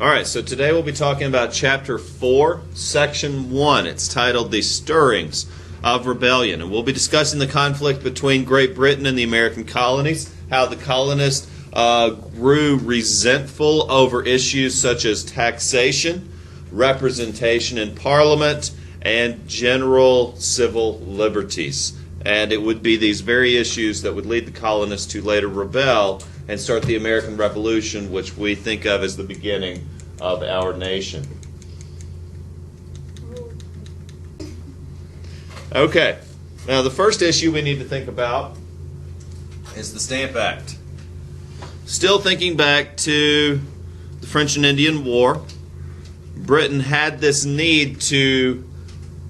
All right, so today we'll be talking about Chapter 4, Section 1. It's titled The Stirrings of Rebellion. And we'll be discussing the conflict between Great Britain and the American colonies, how the colonists grew resentful over issues such as taxation, representation in Parliament, and general civil liberties. And it would be these very issues that would lead the colonists to later rebel and start the American Revolution, which we think of as the beginning of our nation. Okay, now the first issue we need to think about is the Stamp Act. Still thinking back to the French and Indian War, Britain had this need to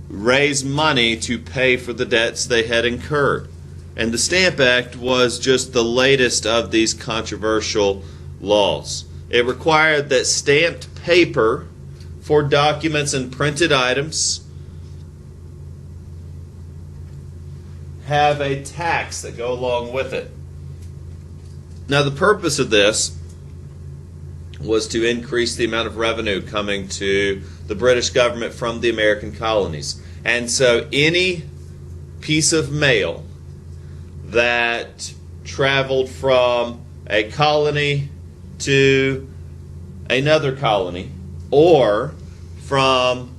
raise money to pay for the debts they had incurred. And the Stamp Act was just the latest of these controversial laws. It required that stamped paper for documents and printed items have a tax that go along with it. Now, the purpose of this was to increase the amount of revenue coming to the British government from the American colonies. And so any piece of mail that traveled from a colony to another colony, or from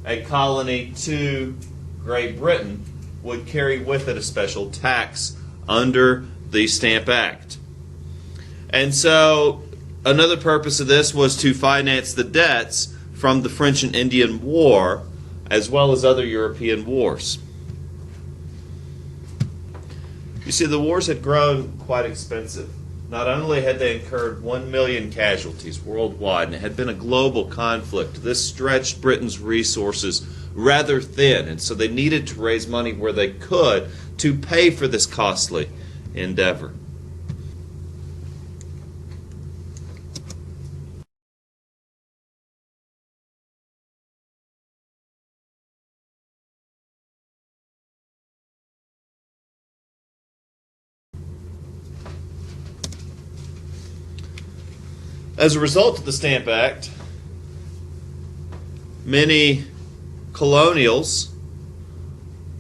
a colony to Great Britain, would carry with it a special tax under the Stamp Act. And so another purpose of this was to finance the debts from the French and Indian War, as well as other European wars. You see, the wars had grown quite expensive. Not only had they incurred 1 million casualties worldwide, and it had been a global conflict, this stretched Britain's resources rather thin, and so they needed to raise money where they could to pay for this costly endeavor. As a result of the Stamp Act, many colonials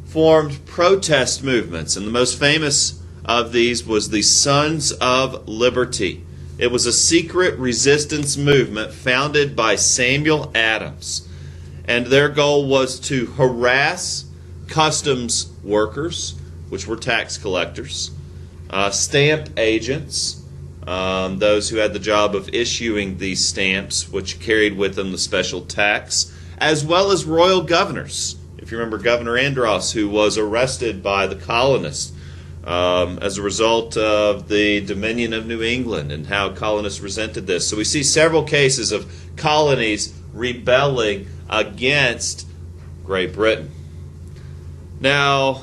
formed protest movements, and the most famous of these was the Sons of Liberty. It was a secret resistance movement founded by Samuel Adams, and their goal was to harass customs workers, which were tax collectors, stamp agents, those who had the job of issuing these stamps, which carried with them the special tax, as well as royal governors. If you remember Governor Andros, who was arrested by the colonists as a result of the Dominion of New England and how colonists resented this. So we see several cases of colonies rebelling against Great Britain. Now,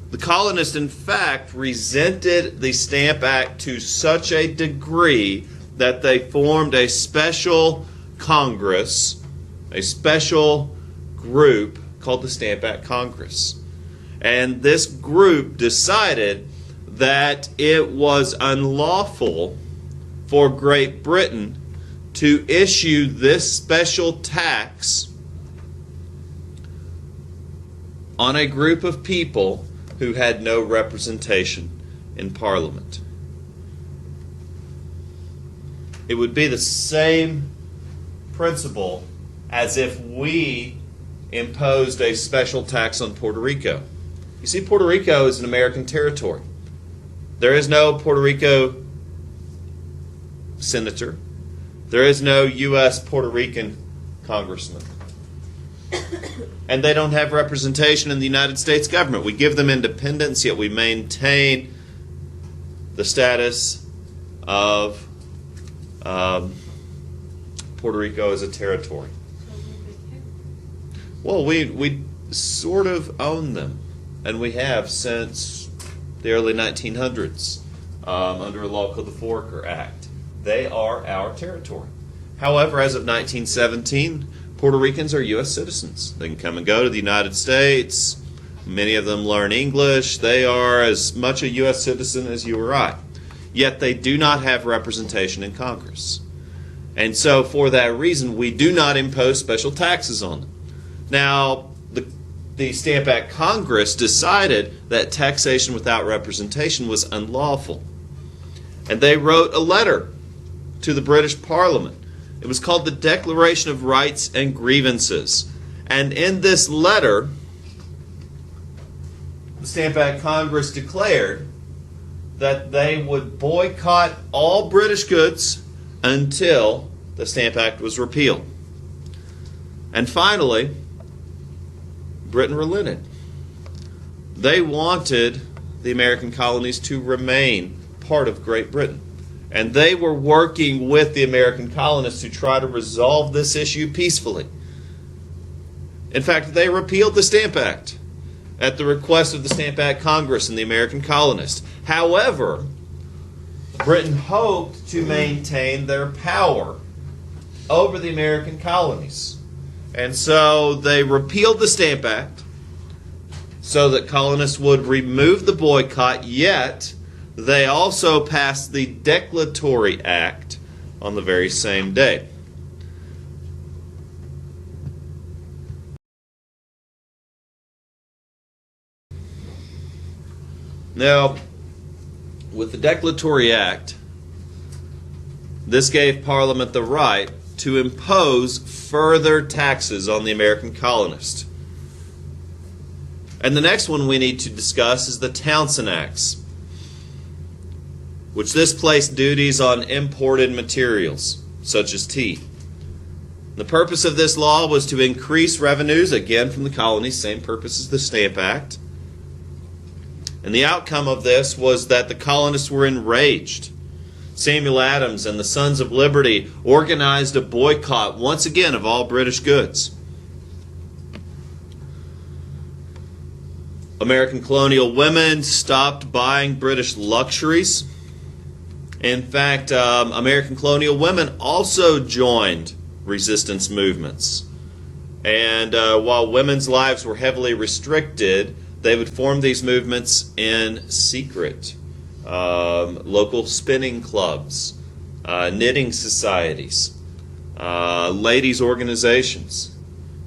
the colonists, in fact, resented the Stamp Act to such a degree that they formed a special Congress, a special group called the Stamp Act Congress. And this group decided that it was unlawful for Great Britain to issue this special tax on a group of people who had no representation in Parliament. It would be the same principle as if we imposed a special tax on Puerto Rico. You see, Puerto Rico is an American territory. There is no Puerto Rico senator. There is no U.S. Puerto Rican congressman. And they don't have representation in the United States government. We give them independence, yet we maintain the status of Puerto Rico as a territory. Well, we sort of own them, and we have since the early 1900s under a law called the Foraker Act. They are our territory. However, as of 1917, Puerto Ricans are U.S. citizens. They can come and go to the United States. Many of them learn English. They are as much a U.S. citizen as you or I. Yet they do not have representation in Congress. And so for that reason, we do not impose special taxes on them. Now, the Stamp Act Congress decided that taxation without representation was unlawful. And they wrote a letter to the British Parliament. It was called the Declaration of Rights and Grievances. And in this letter, the Stamp Act Congress declared that they would boycott all British goods until the Stamp Act was repealed. And finally, Britain relented. They wanted the American colonies to remain part of Great Britain. And they were working with the American colonists to try to resolve this issue peacefully. In fact, they repealed the Stamp Act at the request of the Stamp Act Congress and the American colonists. However, Britain hoped to maintain their power over the American colonies. And so they repealed the Stamp Act so that colonists would remove the boycott, yet they also passed the Declaratory Act on the very same day. Now, with the Declaratory Act, this gave Parliament the right to impose further taxes on the American colonists. And the next one we need to discuss is the Townshend Acts, which this placed duties on imported materials, such as tea. The purpose of this law was to increase revenues, again from the colonies, same purpose as the Stamp Act. And the outcome of this was that the colonists were enraged. Samuel Adams and the Sons of Liberty organized a boycott, once again, of all British goods. American colonial women stopped buying British luxuries. In fact, American colonial women also joined resistance movements. And while women's lives were heavily restricted, they would form these movements in secret. Local spinning clubs, knitting societies, ladies' organizations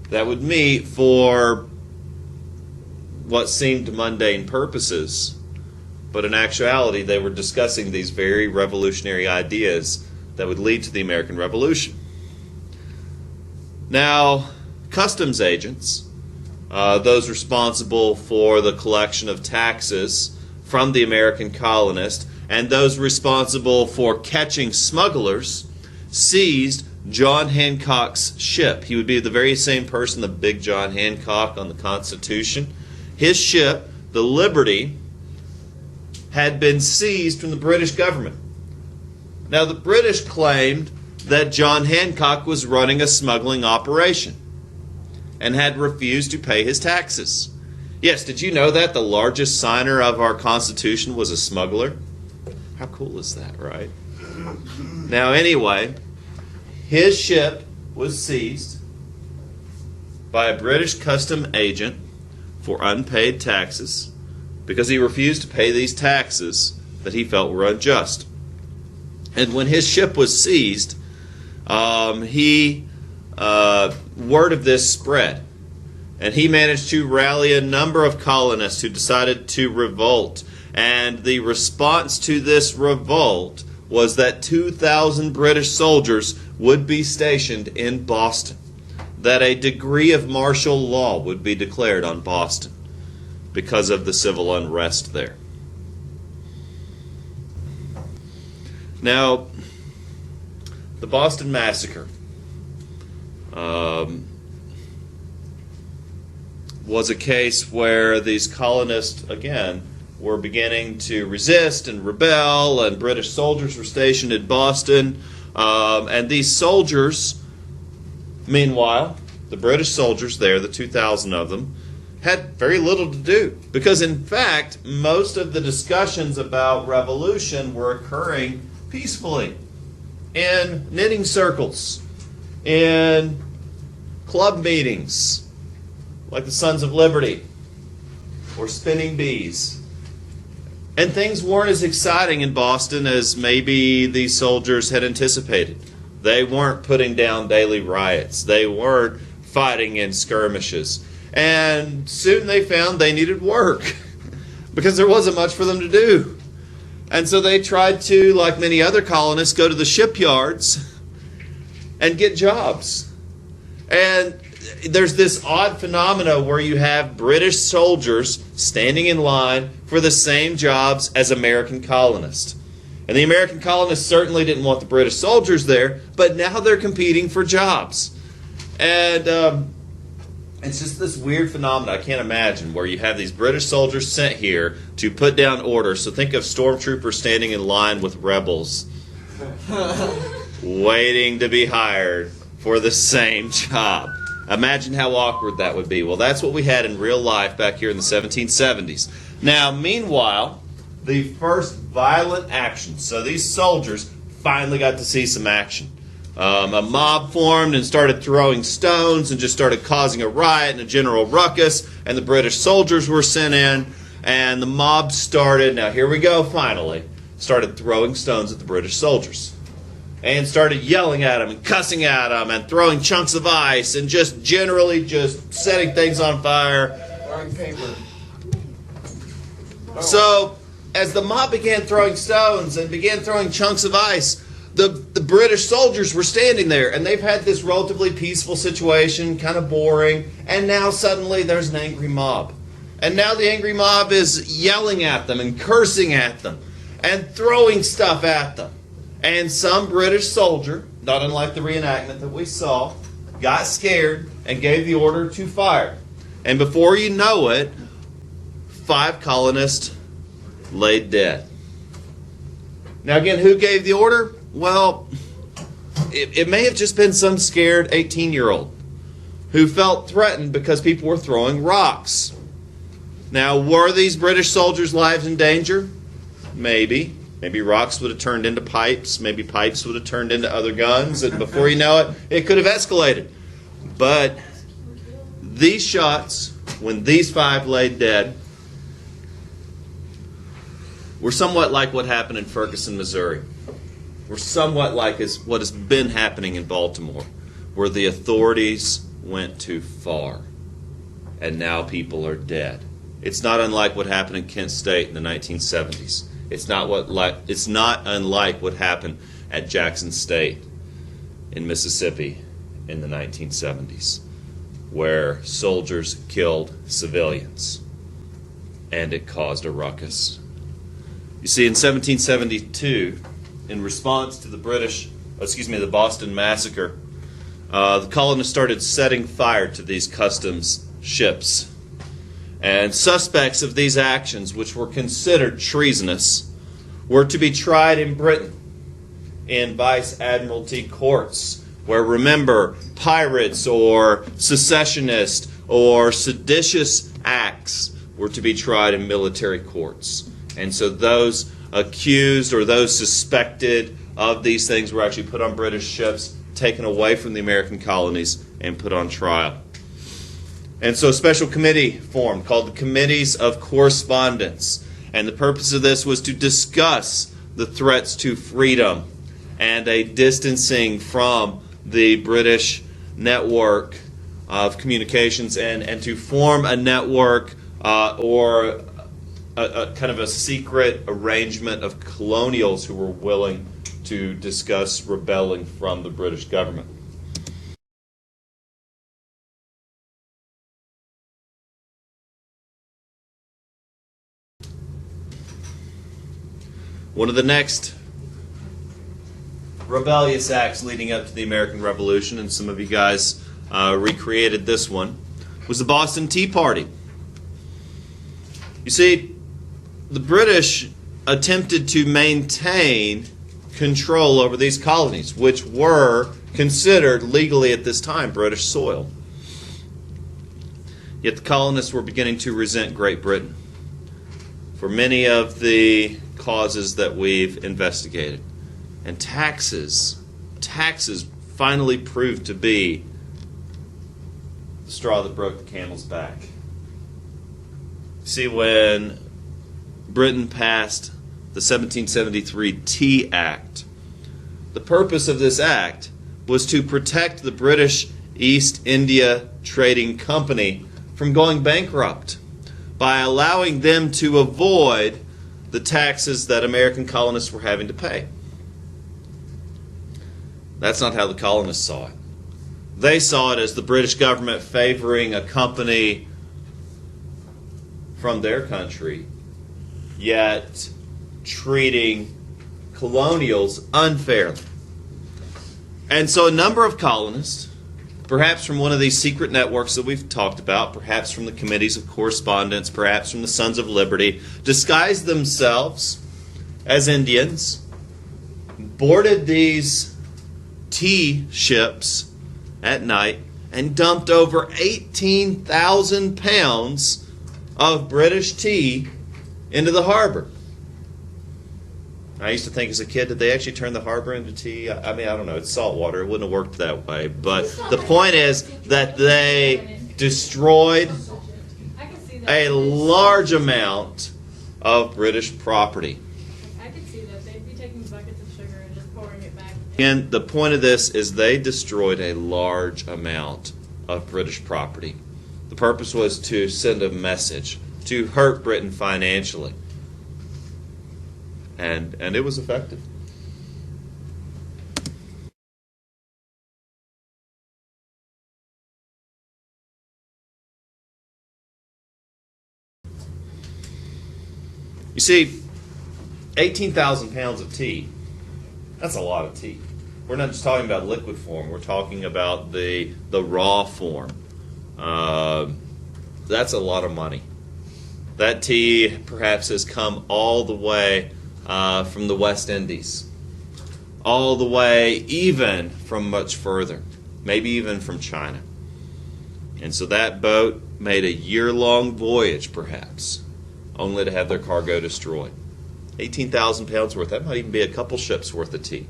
that would meet for what seemed mundane purposes, but in actuality they were discussing these very revolutionary ideas that would lead to the American Revolution. Now, customs agents, those responsible for the collection of taxes from the American colonists, and those responsible for catching smugglers, seized John Hancock's ship. He would be the very same person, the big John Hancock on the Constitution. His ship, the Liberty, had been seized from the British government. Now, the British claimed that John Hancock was running a smuggling operation and had refused to pay his taxes. Yes, did you know that the largest signer of our Constitution was a smuggler? How cool is that, right? Now, anyway, his ship was seized by a British custom agent for unpaid taxes because he refused to pay these taxes that he felt were unjust. And when his ship was seized, word of this spread. And he managed to rally a number of colonists who decided to revolt. And the response to this revolt was that 2,000 British soldiers would be stationed in Boston, that a degree of martial law would be declared on Boston because of the civil unrest there. Now, the Boston Massacre was a case where these colonists, again, were beginning to resist and rebel, and British soldiers were stationed in Boston. And these soldiers, meanwhile, the British soldiers there, the 2,000 of them, had very little to do. Because, in fact, most of the discussions about revolution were occurring peacefully in knitting circles, in club meetings, like the Sons of Liberty, or spinning bees. And things weren't as exciting in Boston as maybe these soldiers had anticipated. They weren't putting down daily riots. They weren't fighting in skirmishes. And soon they found they needed work because there wasn't much for them to do. And so they tried to, like many other colonists, go to the shipyards and get jobs. And there's this odd phenomena where you have British soldiers standing in line for the same jobs as American colonists. And the American colonists certainly didn't want the British soldiers there, but now they're competing for jobs. And it's just this weird phenomenon I can't imagine, where you have these British soldiers sent here to put down orders. So think of stormtroopers standing in line with rebels, waiting to be hired for the same job. Imagine how awkward that would be. Well, that's what we had in real life back here in the 1770s. Now, meanwhile, the first violent action. So these soldiers finally got to see some action. A mob formed and started throwing stones and just started causing a riot and a general ruckus. And the British soldiers were sent in. And the mob started, now here we go finally, started throwing stones at the British soldiers. And started yelling at them and cussing at them and throwing chunks of ice and just generally just setting things on fire. Throwing paper. So, as the mob began throwing stones and began throwing chunks of ice, the British soldiers were standing there, and they've had this relatively peaceful situation, kind of boring, and now suddenly there's an angry mob. And now the angry mob is yelling at them and cursing at them and throwing stuff at them. And some British soldier, not unlike the reenactment that we saw, got scared and gave the order to fire. And before you know it, 5 colonists laid dead. Now again, who gave the order? Well, it may have just been some scared 18-year-old who felt threatened because people were throwing rocks. Now, were these British soldiers' lives in danger? Maybe. Maybe rocks would have turned into pipes. Maybe pipes would have turned into other guns. And before you know it, it could have escalated. But these shots, when these 5 laid dead, were somewhat like what happened in Ferguson, Missouri. Were somewhat like what has been happening in Baltimore, where the authorities went too far. And now people are dead. It's not unlike what happened in Kent State in the 1970s. It's not unlike what happened at Jackson State in Mississippi in the 1970s, where soldiers killed civilians, and it caused a ruckus. You see, in 1772, in response to the Boston Massacre, the colonists started setting fire to these customs ships. And suspects of these actions, which were considered treasonous, were to be tried in Britain in vice admiralty courts, where, remember, pirates or secessionists or seditious acts were to be tried in military courts. And so those accused or those suspected of these things were actually put on British ships, taken away from the American colonies, and put on trial. And so a special committee formed called the Committees of Correspondence. And the purpose of this was to discuss the threats to freedom and a distancing from the British network of communications and to form a network or a kind of a secret arrangement of colonials who were willing to discuss rebelling from the British government. One of the next rebellious acts leading up to the American Revolution, and some of you guys recreated this one, was the Boston Tea Party. You see, the British attempted to maintain control over these colonies, which were considered legally at this time British soil. Yet the colonists were beginning to resent Great Britain for many of the causes that we've investigated. And taxes finally proved to be the straw that broke the camel's back. See, when Britain passed the 1773 Tea Act, the purpose of this act was to protect the British East India Trading Company from going bankrupt by allowing them to avoid the taxes that American colonists were having to pay. That's not how the colonists saw it. They saw it as the British government favoring a company from their country, yet treating colonials unfairly. And so a number of colonists, perhaps from one of these secret networks that we've talked about, perhaps from the committees of correspondence, perhaps from the Sons of Liberty, disguised themselves as Indians, boarded these tea ships at night, and dumped over 18,000 pounds of British tea into the harbor. I used to think as a kid, did they actually turn the harbor into tea? I mean, I don't know. It's salt water. It wouldn't have worked that way. But the point is that they destroyed a large amount of British property. I could see that. They'd be taking buckets of sugar and just pouring it back. And the point of this is they destroyed a large amount of British property. The purpose was to send a message, to hurt Britain financially. And it was effective. You see, 18,000 pounds of tea, that's a lot of tea. We're not just talking about liquid form, we're talking about the raw form. That's a lot of money. That tea perhaps has come all the way from the West Indies, all the way even from much further, maybe even from China. And so that boat made a year-long voyage, perhaps, only to have their cargo destroyed. 18,000 pounds worth, that might even be a couple ships worth of tea.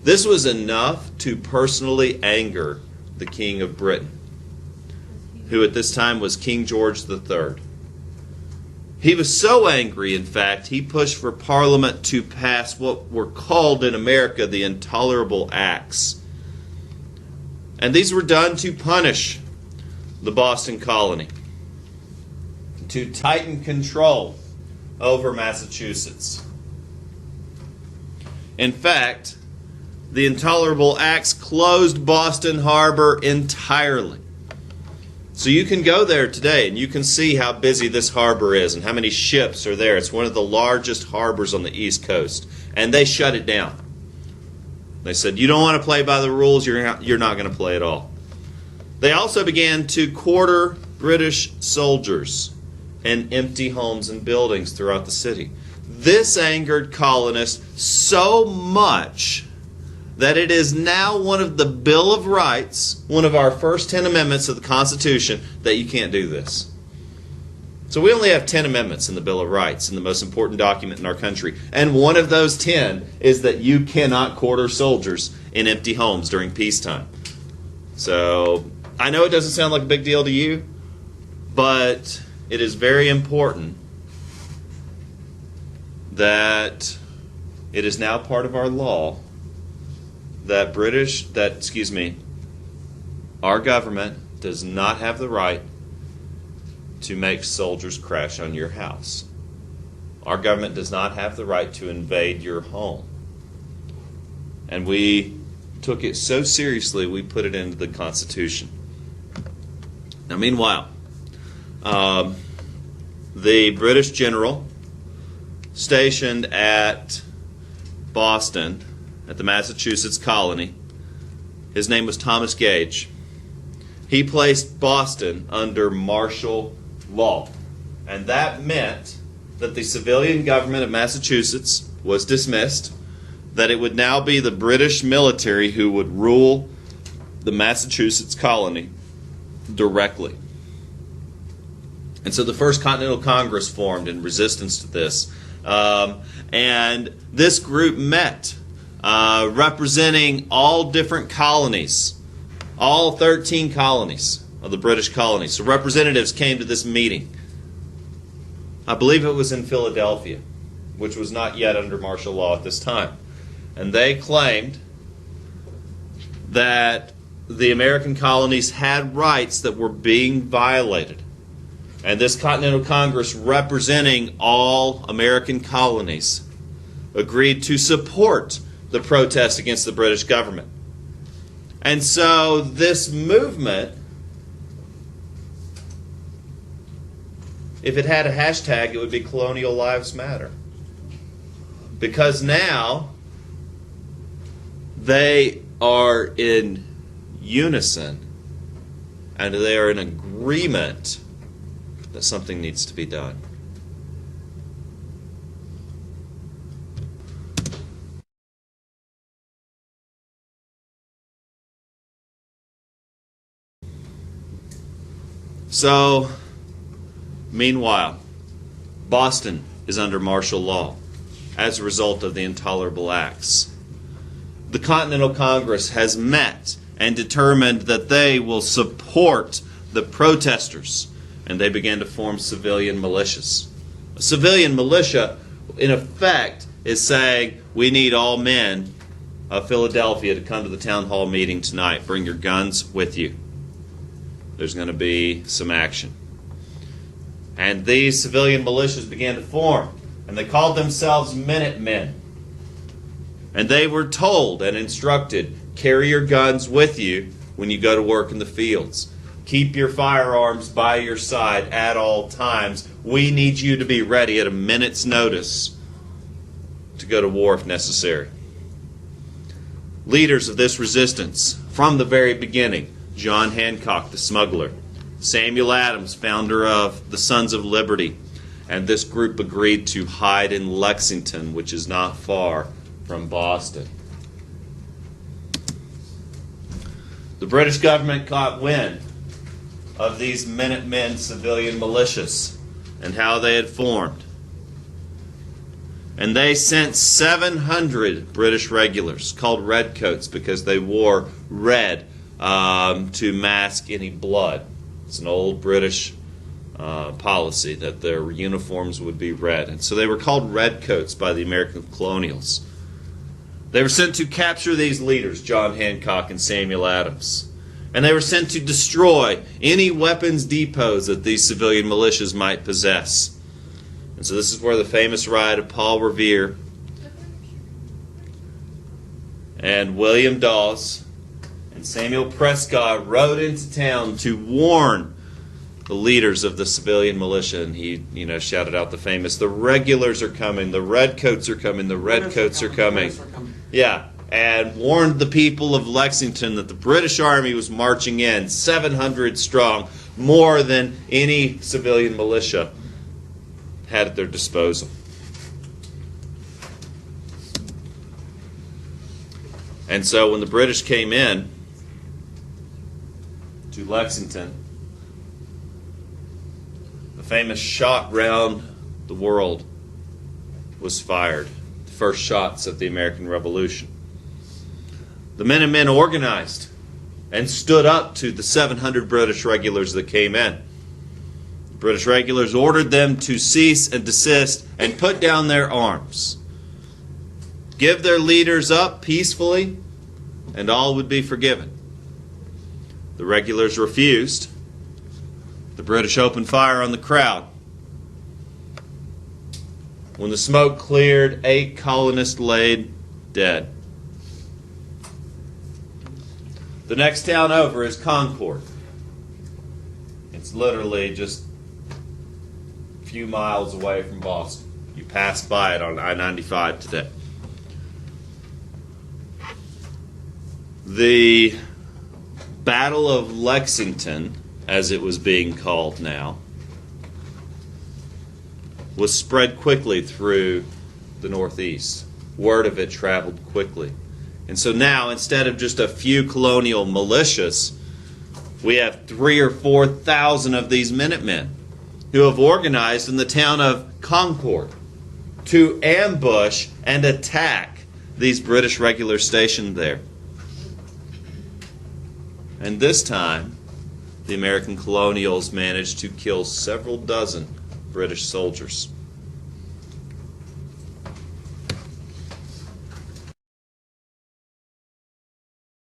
This was enough to personally anger the King of Britain, who at this time was King George III. He was so angry, in fact, he pushed for Parliament to pass what were called in America the Intolerable Acts. And these were done to punish the Boston colony, to tighten control over Massachusetts. In fact, the Intolerable Acts closed Boston Harbor entirely. So you can go there today and you can see how busy this harbor is and how many ships are there. It's one of the largest harbors on the East Coast. And they shut it down. They said, you don't want to play by the rules, you're not going to play at all. They also began to quarter British soldiers in empty homes and buildings throughout the city. This angered colonists so much that it is now one of the Bill of Rights, one of our first 10 amendments of the Constitution, that you can't do this. So we only have 10 amendments in the Bill of Rights, in the most important document in our country. And one of those 10 is that you cannot quarter soldiers in empty homes during peacetime. So I know it doesn't sound like a big deal to you, but it is very important that it is now part of our law that our government does not have the right to make soldiers crash on your house. Our government does not have the right to invade your home. And we took it so seriously, we put it into the Constitution. Now, meanwhile, the British general stationed at Boston, at the Massachusetts colony, his name was Thomas Gage. He placed Boston under martial law. And that meant that the civilian government of Massachusetts was dismissed, that it would now be the British military who would rule the Massachusetts colony directly. And so the First Continental Congress formed in resistance to this. And this group met, representing all different colonies, all 13 colonies of the British colonies. So representatives came to this meeting. I believe it was in Philadelphia, which was not yet under martial law at this time. and they claimed that the American colonies had rights that were being violated. And this Continental Congress, representing all American colonies, agreed to support the protest against the British government. And so this movement, if it had a hashtag, it would be Colonial Lives Matter. Because now they are in unison and they are in agreement that something needs to be done. So, meanwhile, Boston is under martial law as a result of the intolerable acts. The Continental Congress has met and determined that they will support the protesters, and they began to form civilian militias. A civilian militia, in effect, is saying, we need all men of Philadelphia to come to the town hall meeting tonight. Bring your guns with you. There's going to be some action. And these civilian militias began to form, and they called themselves Minutemen. And they were told and instructed, carry your guns with you when you go to work in the fields. Keep your firearms by your side at all times. We need you to be ready at a minute's notice to go to war if necessary. Leaders of this resistance from the very beginning: John Hancock, the smuggler; Samuel Adams, founder of the Sons of Liberty. And this group agreed to hide in Lexington, which is not far from Boston. The British government caught wind of these Minutemen civilian militias and how they had formed. And they sent 700 British regulars, called redcoats because they wore red to mask any blood. It's an old British policy that their uniforms would be red. And so they were called redcoats by the American colonials. They were sent to capture these leaders, John Hancock and Samuel Adams. And they were sent to destroy any weapons depots that these civilian militias might possess. And so this is where the famous ride of Paul Revere and William Dawes and Samuel Prescott rode into town to warn the leaders of the civilian militia. And he, shouted out the famous, "The regulars are coming, the redcoats are coming, the redcoats are coming." Yeah, and warned the people of Lexington that the British Army was marching in, 700 strong, more than any civilian militia had at their disposal. And so when the British came in to Lexington, the famous shot round the world was fired. The first shots of the American Revolution. The Minutemen organized and stood up to the 700 British regulars that came in. The British regulars ordered them to cease and desist and put down their arms. Give their leaders up peacefully, and all would be forgiven. The regulars refused. The British opened fire on the crowd. When the smoke cleared, 8 colonists laid dead. The next town over is Concord. It's literally just a few miles away from Boston. You pass by it on I-95 today. The Battle of Lexington, as it was being called now, was spread quickly through the Northeast. Word of it traveled quickly. And so now, instead of just a few colonial militias, we have 3,000 or 4,000 of these Minutemen who have organized in the town of Concord to ambush and attack these British regulars stationed there. And this time, the American colonials managed to kill several dozen British soldiers.